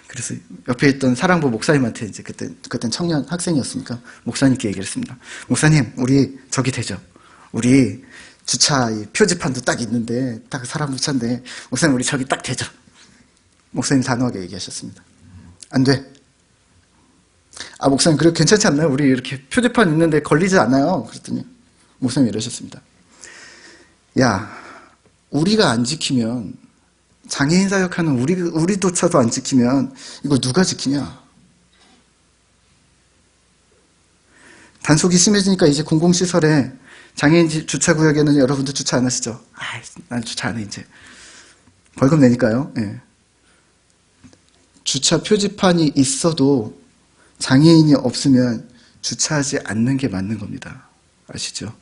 그래서 옆에 있던 사랑부 목사님한테 이제 그땐 청년 학생이었으니까 목사님께 얘기를 했습니다. 목사님, 우리 저기 되죠? 우리 주차 표지판도 딱 있는데, 딱 사람 주차인데, 목사님, 우리 저기 딱 되죠? 목사님 단호하게 얘기하셨습니다. 안 돼. 목사님, 그래도 괜찮지 않나요? 우리 이렇게 표지판 있는데 걸리지 않아요? 그랬더니, 목사님 이러셨습니다. 야, 우리가 안 지키면, 장애인 사역하는 우리조차도 안 지키면, 이걸 누가 지키냐? 단속이 심해지니까 이제 공공시설에 장애인 주차구역에는 여러분도 주차 안 하시죠? 난 주차 안 해, 이제. 벌금 내니까요. 예. 주차 표지판이 있어도 장애인이 없으면 주차하지 않는 게 맞는 겁니다. 아시죠?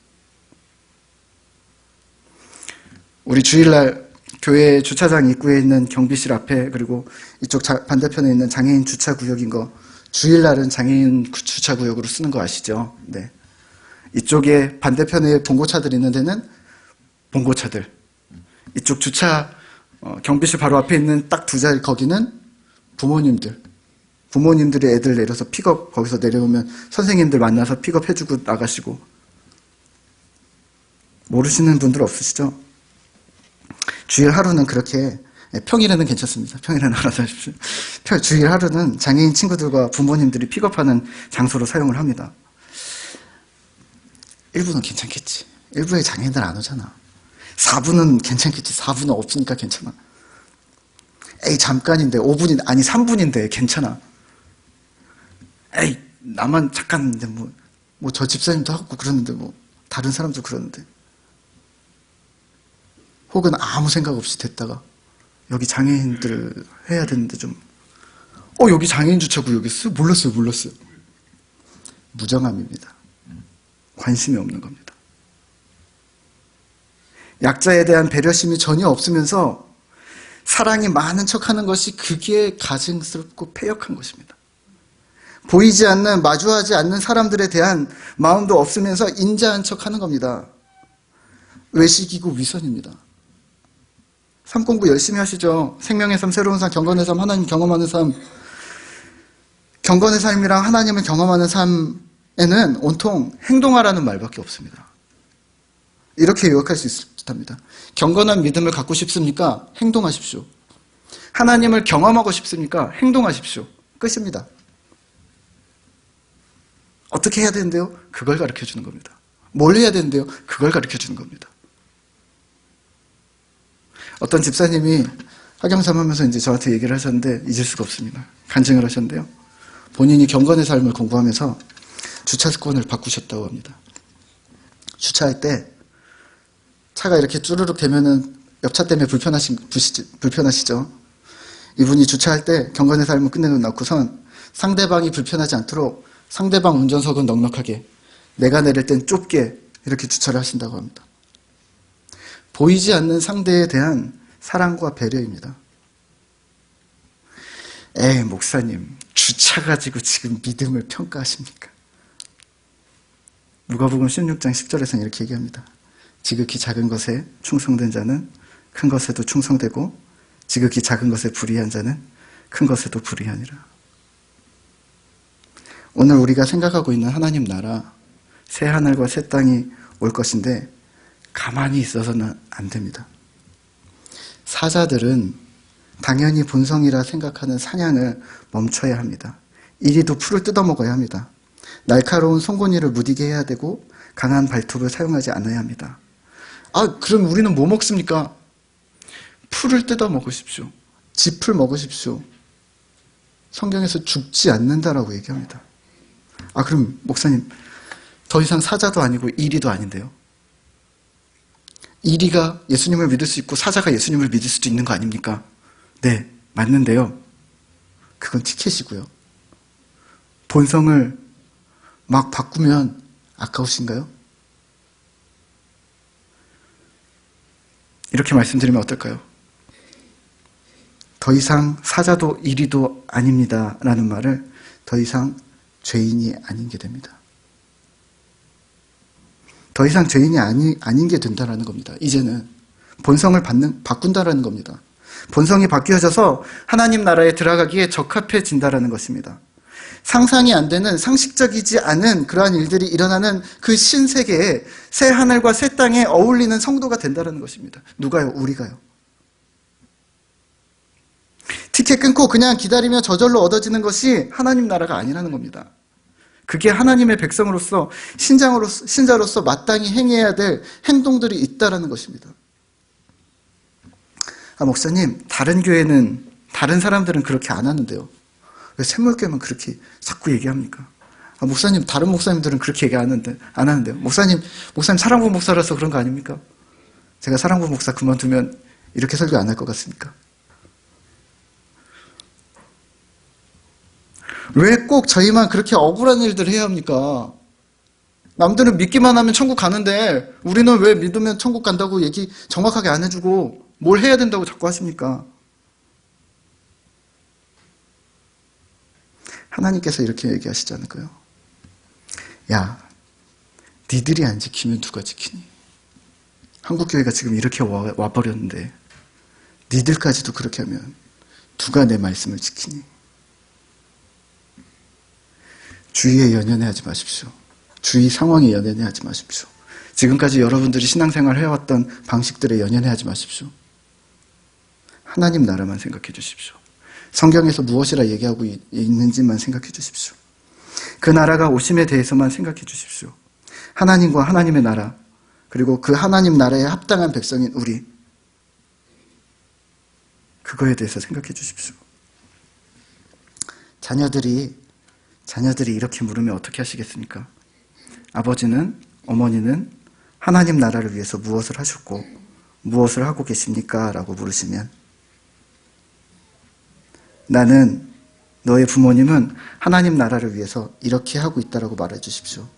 우리 주일날 교회 주차장 입구에 있는 경비실 앞에, 그리고 이쪽 반대편에 있는 장애인 주차구역인 거, 주일날은 장애인 주차구역으로 쓰는 거 아시죠? 네. 이쪽에 반대편에 봉고차들 있는 데는 봉고차들, 이쪽 주차 경비실 바로 앞에 있는 딱 두 자리, 거기는 부모님들이 애들 내려서 픽업, 거기서 내려오면 선생님들 만나서 픽업해주고 나가시고. 모르시는 분들 없으시죠? 주일 하루는 그렇게, 평일에는 괜찮습니다. 평일에는 알아서 하십시오. 주일 하루는 장애인 친구들과 부모님들이 픽업하는 장소로 사용을 합니다. 일부는 괜찮겠지. 일부에 장애인들 안 오잖아. 4부는 괜찮겠지. 4부는 없으니까 괜찮아. 잠깐인데, 5분인데, 아니 3분인데 괜찮아. 나만 잠깐인데 저 집사님도 하고 그러는데 다른 사람도 그러는데. 혹은 아무 생각 없이 됐다가 여기 장애인들 해야 되는데 여기 장애인 주차구역 있어? 몰랐어요. 무정함입니다. 관심이 없는 겁니다. 약자에 대한 배려심이 전혀 없으면서 사랑이 많은 척하는 것이 그게 가증스럽고 패역한 것입니다. 보이지 않는, 마주하지 않는 사람들에 대한 마음도 없으면서 인자한 척하는 겁니다. 외식이고 위선입니다. 삶 공부 열심히 하시죠. 생명의 삶, 새로운 삶, 경건의 삶, 하나님 경험하는 삶. 경건의 삶이랑 하나님을 경험하는 삶에는 온통 행동하라는 말밖에 없습니다. 이렇게 요약할 수 있을 듯합니다. 경건한 믿음을 갖고 싶습니까? 행동하십시오. 하나님을 경험하고 싶습니까? 행동하십시오. 끝입니다. 어떻게 해야 되는데요? 그걸 가르쳐주는 겁니다. 뭘 해야 되는데요? 그걸 가르쳐주는 겁니다. 어떤 집사님이 학영삼 하면서 이제 저한테 얘기를 하셨는데 잊을 수가 없습니다. 간증을 하셨는데요. 본인이 경건의 삶을 공부하면서 주차권을 바꾸셨다고 합니다. 주차할 때 차가 이렇게 쭈르륵 되면은 옆차 때문에 불편하시죠? 이분이 주차할 때 경건의 삶을 끝내놓고선 상대방이 불편하지 않도록 상대방 운전석은 넉넉하게, 내가 내릴 땐 좁게 이렇게 주차를 하신다고 합니다. 보이지 않는 상대에 대한 사랑과 배려입니다. 목사님, 주차 가지고 지금 믿음을 평가하십니까? 누가복음 16장 10절에서는 이렇게 얘기합니다. 지극히 작은 것에 충성된 자는 큰 것에도 충성되고 지극히 작은 것에 불의한 자는 큰 것에도 불의하니라. 오늘 우리가 생각하고 있는 하나님 나라, 새 하늘과 새 땅이 올 것인데 가만히 있어서는 안 됩니다. 사자들은 당연히 본성이라 생각하는 사냥을 멈춰야 합니다. 이리도 풀을 뜯어먹어야 합니다. 날카로운 송곳니를 무디게 해야 되고 강한 발톱을 사용하지 않아야 합니다. 그럼 우리는 뭐 먹습니까? 풀을 뜯어 먹으십시오. 짚을 먹으십시오. 성경에서 죽지 않는다라고 얘기합니다. 그럼 목사님, 더 이상 사자도 아니고 이리도 아닌데요? 이리가 예수님을 믿을 수 있고 사자가 예수님을 믿을 수도 있는 거 아닙니까? 네, 맞는데요. 그건 티켓이고요. 본성을 막 바꾸면 아까우신가요? 이렇게 말씀드리면 어떨까요? 더 이상 사자도 이리도 아닙니다 라는 말을 더 이상 죄인이 아닌 게 됩니다. 더 이상 죄인이 아닌 게 된다라는 겁니다. 이제는 본성을 바꾼다라는 겁니다. 본성이 바뀌어져서 하나님 나라에 들어가기에 적합해진다라는 것입니다. 상상이 안 되는, 상식적이지 않은 그러한 일들이 일어나는 그 신세계에 새 하늘과 새 땅에 어울리는 성도가 된다라는 것입니다. 누가요? 우리가요. 티켓 끊고 그냥 기다리며 저절로 얻어지는 것이 하나님 나라가 아니라는 겁니다. 그게 하나님의 백성으로서, 신자로서 마땅히 행해야 될 행동들이 있다라는 것입니다. 목사님, 다른 교회는, 다른 사람들은 그렇게 안 하는데요. 왜 샘물교회만 그렇게 자꾸 얘기합니까? 목사님, 다른 목사님들은 그렇게 얘기 안 하는데요. 목사님 사랑부 목사라서 그런 거 아닙니까? 제가 사랑부 목사 그만두면 이렇게 설교 안 할 것 같습니까? 왜 꼭 저희만 그렇게 억울한 일들을 해야 합니까? 남들은 믿기만 하면 천국 가는데 우리는 왜 믿으면 천국 간다고 얘기 정확하게 안 해주고 뭘 해야 된다고 자꾸 하십니까? 하나님께서 이렇게 얘기하시지 않을까요? 야, 니들이 안 지키면 누가 지키니? 한국교회가 지금 이렇게 와버렸는데 니들까지도 그렇게 하면 누가 내 말씀을 지키니? 주위에 연연해하지 마십시오. 주위 상황에 연연해하지 마십시오. 지금까지 여러분들이 신앙생활을 해왔던 방식들에 연연해하지 마십시오. 하나님 나라만 생각해 주십시오. 성경에서 무엇이라 얘기하고 있는지만 생각해 주십시오. 그 나라가 오심에 대해서만 생각해 주십시오. 하나님과 하나님의 나라, 그리고 그 하나님 나라에 합당한 백성인 우리, 그거에 대해서 생각해 주십시오. 자녀들이 이렇게 물으면 어떻게 하시겠습니까? 아버지는, 어머니는 하나님 나라를 위해서 무엇을 하셨고 무엇을 하고 계십니까? 라고 물으시면, 나는, 너의 부모님은 하나님 나라를 위해서 이렇게 하고 있다라고 말해 주십시오.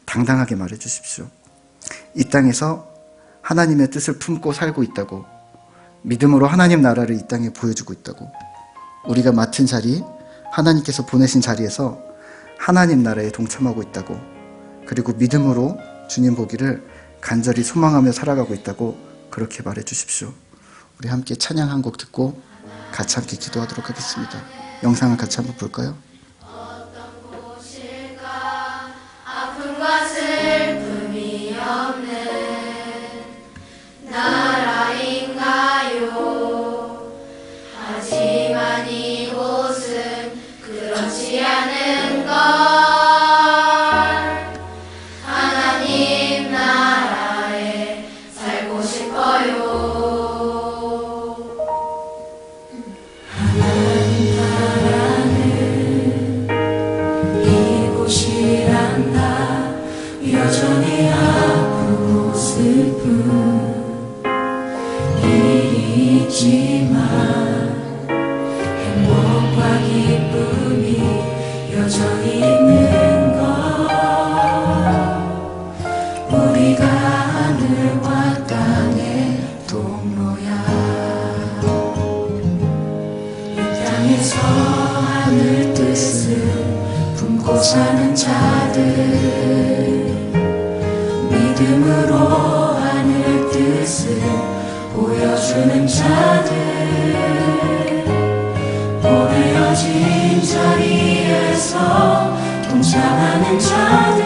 당당하게 말해 주십시오. 이 땅에서 하나님의 뜻을 품고 살고 있다고, 믿음으로 하나님 나라를 이 땅에 보여주고 있다고, 우리가 맡은 자리, 하나님께서 보내신 자리에서 하나님 나라에 동참하고 있다고, 그리고 믿음으로 주님 보기를 간절히 소망하며 살아가고 있다고 그렇게 말해 주십시오. 우리 함께 찬양 한 곡 듣고 같이 함께 기도하도록 하겠습니다. 영상을 같이 한번 볼까요? 어떤 곳일까 아픔과 슬픔이 없는 나라인가요? 하지만 이곳은 그렇지 않은 걸. 하나님 나라에 살고 싶어요. 여전히 아프고 슬픈 일이 있지만 행복과 기쁨이 여전히 있는 것. 우리가 하늘과 땅의 동로야. 이 땅에서 하늘 뜻을 품고 사는 자들, 믿음으로 하늘 뜻을 보여주는 자들, 보내어진 자리에서 동참하는 자들,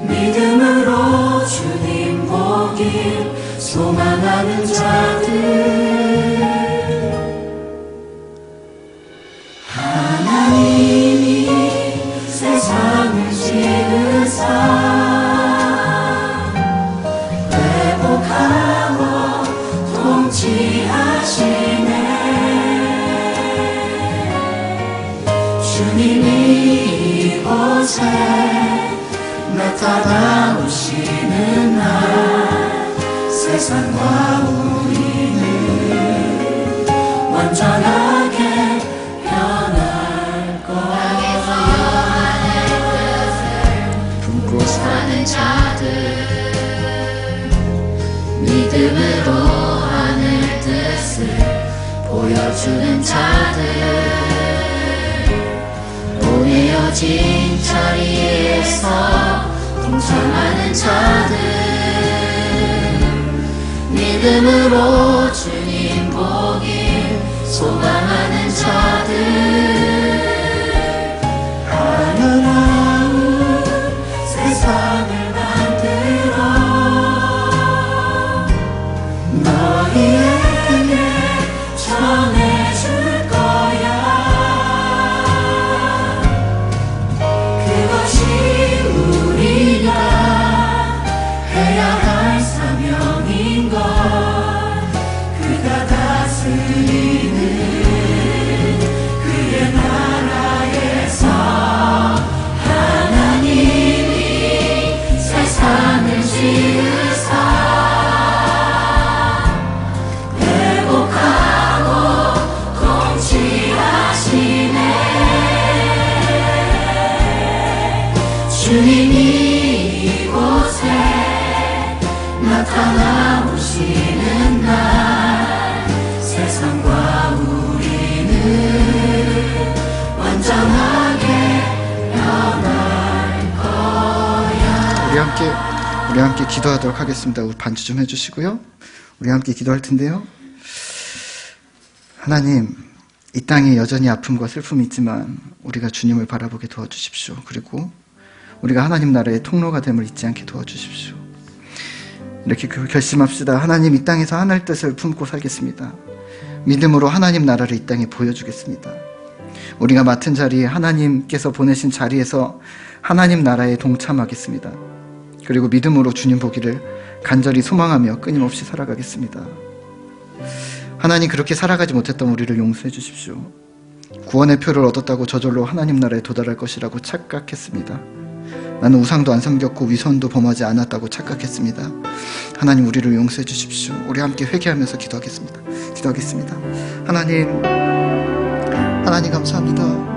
믿음으로 주님 보길 소망하는 자들, 하나님이 세상을 지으사 회복하고 통치하시네. 주님이 이곳에 나타나오시는 날 세상과 우리는 완전하게 변할 것. 품고 사는 자들, 믿음으로 하늘 뜻을 보여주는 자들 보내어진 자리에서 동참하는 자들 믿음으로 주님 보길 소망하는 자들 하나님 세상을 만들어 너희에게 전해줄 거야. 그것이 우리가 해야 할 사명인 걸. 그가 다스리는 그의 나라에서 하나님이 세상을 지으사 회복하고 통치하시네. 주님이 이곳에 나타나오시는 날 세상과 우리는 완전하게 변할 거야. 우리 함께 기도하도록 하겠습니다. 우리 반주 좀 해주시고요. 우리 함께 기도할 텐데요. 하나님, 이 땅에 여전히 아픔과 슬픔이 있지만 우리가 주님을 바라보게 도와주십시오. 그리고 우리가 하나님 나라의 통로가 됨을 잊지 않게 도와주십시오. 이렇게 결심합시다. 하나님, 이 땅에서 하나님의 뜻을 품고 살겠습니다. 믿음으로 하나님 나라를 이 땅에 보여주겠습니다. 우리가 맡은 자리에 하나님께서 보내신 자리에서 하나님 나라에 동참하겠습니다. 그리고 믿음으로 주님 보기를 간절히 소망하며 끊임없이 살아가겠습니다. 하나님, 그렇게 살아가지 못했던 우리를 용서해 주십시오. 구원의 표를 얻었다고 저절로 하나님 나라에 도달할 것이라고 착각했습니다. 나는 우상도 안 섬겼고 위선도 범하지 않았다고 착각했습니다. 하나님, 우리를 용서해 주십시오. 우리 함께 회개하면서 기도하겠습니다. 하나님 감사합니다.